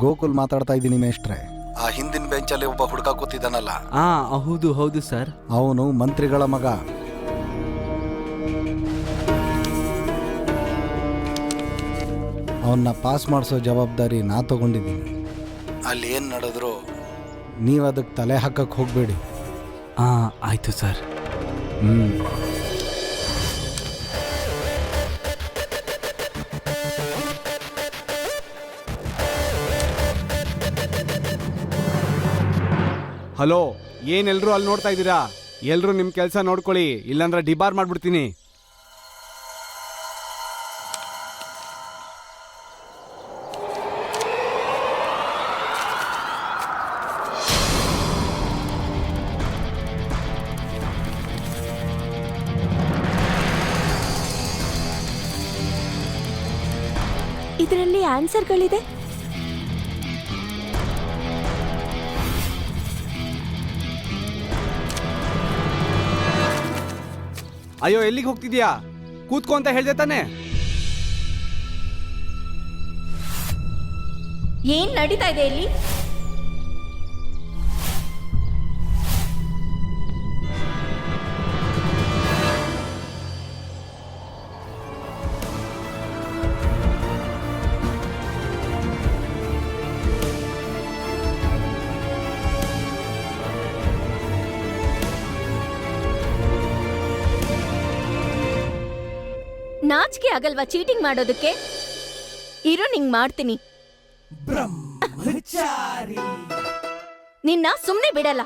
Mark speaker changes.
Speaker 1: ಗೋಕುಲ್ ಮಾತಾಡ್ತಾ ಇದ್ದೀನಿ ಮೇಷ್ಟ್ರೆ. ಆ ಹಿಂದಿನ ಬೆಂಚಲ್ಲಿ ಒಬ್ಬ ಹುಡುಗ ಕೂತಿದ್ದಾನಲ್ಲ,
Speaker 2: ಹೌದು ಹೌದು ಸರ್.
Speaker 1: ಅವನು ಮಂತ್ರಿಗಳ ಮಗ. ಅವನ್ನ ಪಾಸ್ ಮಾಡಿಸೋ ಜವಾಬ್ದಾರಿ ನಾ ತಗೊಂಡಿದ್ದೀನಿ. ಅಲ್ಲಿ ಏನು ನಡೆದ್ರು ನೀವು ಅದಕ್ಕೆ ತಲೆ ಹಾಕಕ್ಕೆ ಹೋಗಬೇಡಿ.
Speaker 2: ಆಯ್ತು ಸರ್.
Speaker 3: ಹಲೋ, ಏನೆಲ್ಲರೂ ಅಲ್ಲಿ ನೋಡ್ತಾ ಇದ್ದೀರಾ? ಎಲ್ಲರೂ ನಿಮ್ಮ ಕೆಲಸ ನೋಡ್ಕೊಳ್ಳಿ, ಇಲ್ಲಾಂದ್ರೆ ಡಿಬಾರ್ ಮಾಡ್ಬಿಡ್ತೀನಿ.
Speaker 4: ಇದರಲ್ಲಿ ಆನ್ಸರ್ಗಳಿದೆ.
Speaker 3: ಅಯ್ಯೋ, ಎಲ್ಲಿಗೆ ಹೋಗ್ತಿದ್ಯಾ? ಕೂತ್ಕೋ ಅಂತ ಹೇಳ್ದೆ ತಾನೆ.
Speaker 4: ಏನ್ ನಡೀತಾ ಇದೆ ಇಲ್ಲಿ? ನಾಚಿಕೆ ಆಗಲ್ವಾ ಚೀಟಿಂಗ್ ಮಾಡೋದಕ್ಕೆ? ಇರು, ನಿಂಗ್ ಮಾಡ್ತೀನಿ. ನಿನ್ನ ಸುಮ್ನೆ ಬಿಡಲ್ಲ.